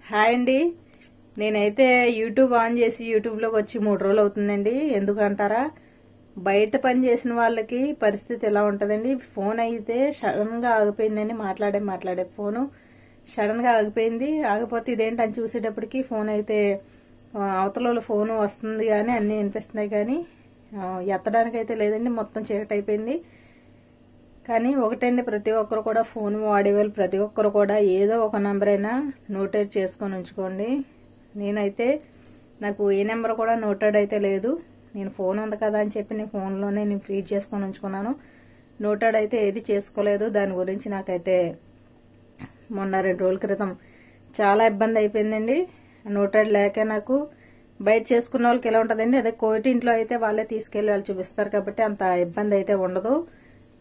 Hi అండి. నేనైతే YouTube on చేసి యూట్యూబ్లోకి వచ్చి 3 రోజులు అవుతుందండి. ఎందుకంటారా, బయట పని చేసిన వాళ్ళకి పరిస్థితి ఎలా ఉంటుందండి. ఫోన్ అయితే సడన్ గా ఆగిపోయిందండి. మాట్లాడే ఫోను సడన్ గా ఆగిపోయింది. ఆగిపోతే ఇదేంటి అని చూసేటప్పటికి ఫోన్ అయితే అవతల ఫోన్ వస్తుంది కానీ అన్నీ వినిపిస్తున్నాయి కానీ ఎత్తడానికి అయితే లేదండి. మొత్తం చీకటి అయిపోయింది. కానీ ఒకటండి, ప్రతి ఒక్కరు కూడా ఫోన్ వాడేవాళ్ళు ప్రతి ఒక్కరు కూడా ఏదో ఒక నెంబర్ అయినా నోటెడ్ చేసుకొని ఉంచుకోండి. నేనైతే నాకు ఏ నెంబర్ కూడా నోటెడ్ అయితే లేదు. నేను ఫోన్ ఉంది కదా అని చెప్పి నేను ఫోన్లోనే నేను ఫీడ్ చేసుకొని ఉంచుకున్నాను. నోటెడ్ అయితే ఏది చేసుకోలేదు. దాని గురించి నాకైతే మొన్న 2 రోజుల క్రితం చాలా ఇబ్బంది అయిపోయిందండి. నోటెడ్ లేక నాకు బయట చేసుకున్న వాళ్ళకి ఎలా ఉంటుందండి, అదే కోటింట్లో అయితే వాళ్ళే తీసుకెళ్లి వాళ్ళు చూపిస్తారు కాబట్టి అంత ఇబ్బంది అయితే ఉండదు.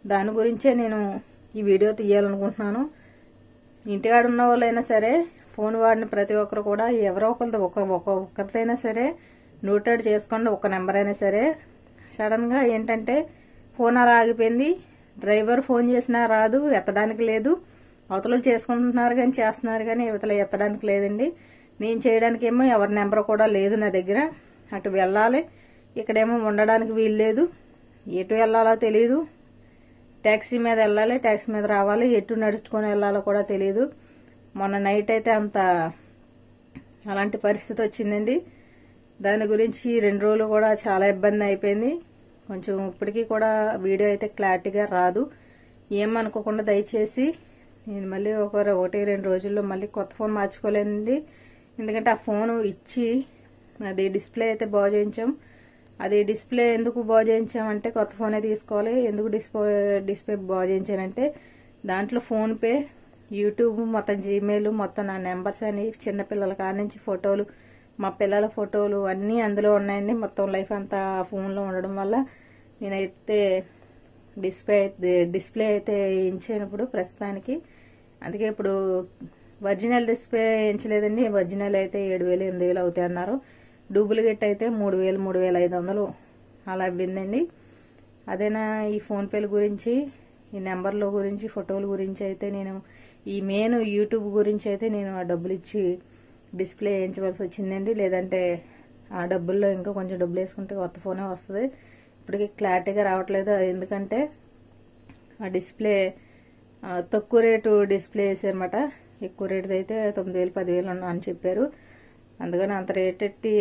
దాని గురించే నేను ఈ వీడియో తీయాలనుకుంటున్నాను. ఇంటికాడ ఉన్న వాళ్ళైనా సరే ఫోన్ వాడిన ప్రతి ఒక్కరు కూడా ఎవరో ఒకరితో ఒక్కరిదైనా సరే నోటెడ్ చేసుకోండి. ఒక నెంబర్ అయినా సరే. సడన్ గా ఏంటంటే ఫోన్ అలా ఆగిపోయింది. డ్రైవర్ ఫోన్ చేసినా రాదు, ఎత్తడానికి లేదు. అవతల చేసుకుంటున్నారు కానీ చేస్తున్నారు కానీ ఇవతల ఎత్తడానికి లేదండి. నేను చేయడానికి ఏమో ఎవరి నెంబర్ కూడా లేదు నా దగ్గర. అటు వెళ్ళాలి, ఇక్కడేమో ఉండడానికి వీలు లేదు. ఎటు వెళ్ళాలో తెలియదు. ట్యాక్సీ మీద వెళ్ళాలి, ట్యాక్సీ మీద రావాలి, ఎటు నడుచుకొని వెళ్ళాలో కూడా తెలియదు. మొన్న నైట్ అయితే అలాంటి పరిస్థితి వచ్చిందండి. దాని గురించి 2 రోజులు కూడా చాలా ఇబ్బంది అయిపోయింది. కొంచెం ఇప్పటికీ కూడా వీడియో అయితే క్లారిటీగా రాదు. ఏమనుకోకుండా దయచేసి నేను మళ్ళీ 1-2 రోజుల్లో మళ్ళీ కొత్త ఫోన్ మార్చుకోలేనండి. ఎందుకంటే ఆ ఫోన్ ఇచ్చి అది డిస్ప్లే అయితే బాగు చేయించాం. అది డిస్ప్లే ఎందుకు బాగు చేయించామంటే కొత్త ఫోనే తీసుకోవాలి. ఎందుకు డిస్ప్లే బాగు చేయించానంటే దాంట్లో ఫోన్పే, యూట్యూబ్, మొత్తం జీమెయిల్, మొత్తం నా నెంబర్స్ అని చిన్నపిల్లల కాడ నుంచి ఫోటోలు, మా పిల్లల ఫోటోలు అన్నీ అందులో ఉన్నాయండి. మొత్తం లైఫ్ అంతా ఫోన్లో ఉండడం వల్ల నేనైతే డిస్ప్లే అయితే వేయించినప్పుడు ప్రస్తుతానికి. అందుకే ఇప్పుడు ఒరిజినల్ డిస్ప్లే వేయించలేదండి. ఒరిజినల్ అయితే 7,000 8,000 అవుతాయి అన్నారు. డూప్లికేట్ అయితే 3,000 3,500 అలా అవ్విందండి. అదేనా ఈ ఫోన్పేల గురించి, ఈ నెంబర్ల గురించి, ఫోటోల గురించి అయితే నేను ఈ మెయిన్ యూట్యూబ్ గురించి అయితే నేను ఆ డబ్బులు ఇచ్చి డిస్ప్లే వేయించవలసి వచ్చిందండి. లేదంటే ఆ డబ్బుల్లో ఇంకా కొంచెం డబ్బులు వేసుకుంటే కొత్త ఫోనే వస్తుంది. ఇప్పటికీ క్లారిటీగా రావట్లేదు. ఎందుకంటే ఆ డిస్ప్లే తక్కువ రేటు డిస్ప్లే వేసారన్నమాట. ఎక్కువ రేటుది అయితే 9,000 10,000 అని చెప్పారు. అందుకని అంత రేట్ ఎట్టి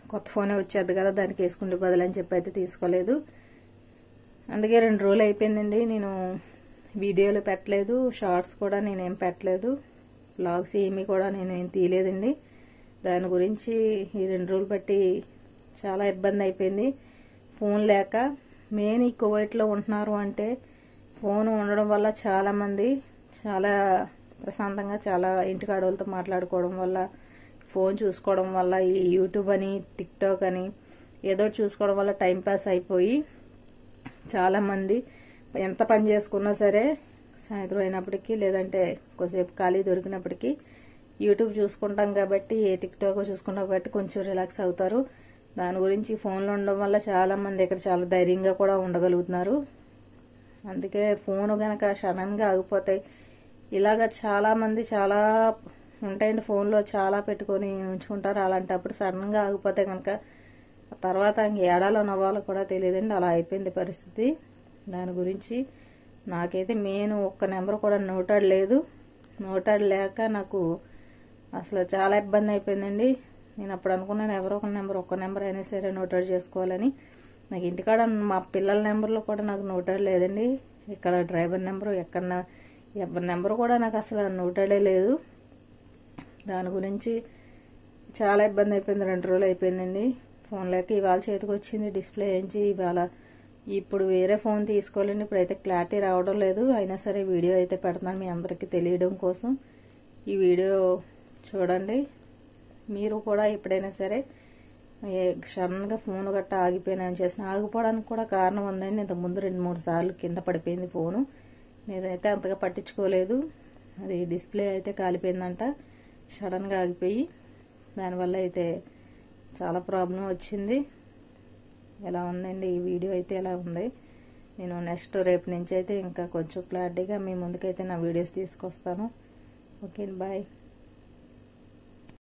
కొత్త ఫోనే వచ్చేది కదా, దానికి వేసుకుంటే బదులు అని చెప్పి అయితే తీసుకోలేదు. అందుకే 2 రోజులు అయిపోయిందండి. నేను వీడియోలు పెట్టలేదు, షార్ట్స్ కూడా నేనేం పెట్టలేదు, బ్లాగ్స్ ఏమీ కూడా నేనేం తీయలేదండి. దాని గురించి ఈ 2 రోజులు బట్టి చాలా ఇబ్బంది అయిపోయింది. ఫోన్ లేక మెయిన్ ఈ కువైట్లో ఉంటున్నారు అంటే ఫోన్ ఉండడం వల్ల చాలా మంది చాలా ప్రశాంతంగా చాలా ఇంటికాడ వాళ్ళతో మాట్లాడుకోవడం వల్ల, ఫోన్ చూసుకోవడం వల్ల, ఈ యూట్యూబ్ అని టిక్ టాక్ అని ఏదో చూసుకోవడం వల్ల టైం పాస్ అయిపోయి చాలా మంది ఎంత పని చేసుకున్నా సరే సాయంత్రం అయినప్పటికీ లేదంటే కొద్దిసేపు ఖాళీ దొరికినప్పటికీ యూట్యూబ్ చూసుకుంటాం కాబట్టి, ఏ టిక్ టాక్ చూసుకుంటాం కాబట్టి కొంచెం రిలాక్స్ అవుతారు. దాని గురించి ఫోన్లో ఉండడం వల్ల చాలా మంది ఇక్కడ చాలా ధైర్యంగా కూడా ఉండగలుగుతున్నారు. అందుకే ఫోన్ గనక సడన్ గా ఆగిపోతాయి. ఇలాగా చాలా మంది చాలా ఉంటాయండి, ఫోన్లో చాలా పెట్టుకొని ఉంచుకుంటారు. అలాంటప్పుడు సడన్ గా ఆగిపోతే కనుక తర్వాత ఏడాలో నవ్వాలో కూడా తెలియదండి. అలా అయిపోయింది పరిస్థితి. దాని గురించి నాకైతే మెయిన్ ఒక్క నెంబర్ కూడా నోటెడ్ లేదు. నోటెడ్ లేక నాకు అసలు చాలా ఇబ్బంది అయిపోయిందండి. నేను అప్పుడు అనుకున్నాను ఎవరో ఒక్క నెంబర్ అయినా సరే నోటెడ్ చేసుకోవాలని. నాకు ఇంటికాడ మా పిల్లల నెంబర్లో కూడా నాకు నోటెడ్ లేదండి. ఇక్కడ డ్రైవర్ నెంబరు, ఎక్కడ ఎవరి నెంబర్ కూడా నాకు అసలు నోటెడే లేదు. దాని గురించి చాలా ఇబ్బంది అయిపోయింది. 2 రోజులు అయిపోయిందండి ఫోన్ లేక. ఇవాళ చేతికి వచ్చింది డిస్ప్లే వేయించి. ఇప్పుడు వేరే ఫోన్ తీసుకోవాలండి. ఇప్పుడైతే క్లారిటీ రావడం లేదు. అయినా సరే వీడియో అయితే పెడుతున్నాను మీ అందరికీ తెలియడం కోసం. ఈ వీడియో చూడండి. మీరు కూడా ఎప్పుడైనా సరే సడన్ గా ఫోన్ గట్ట ఆగిపోయినా చేసిన ఆగిపోవడానికి కూడా కారణం ఉందండి. ఇంతకుముందు 2-3 సార్లు కింద పడిపోయింది ఫోను. నేనైతే అంతగా పట్టించుకోలేదు. అది డిస్ప్లే అయితే కాలిపోయిందంట సడన్ గా ఆగిపోయి. దానివల్ల అయితే చాలా ప్రాబ్లం వచ్చింది. ఎలా ఉందండి ఈ వీడియో అయితే ఎలా ఉంది. నేను నెక్స్ట్ రేపు నుంచి అయితే ఇంకా కొంచెం క్లారిటీగా మీ ముందుకైతే నా వీడియోస్ తీసుకొస్తాను. Okay, bye.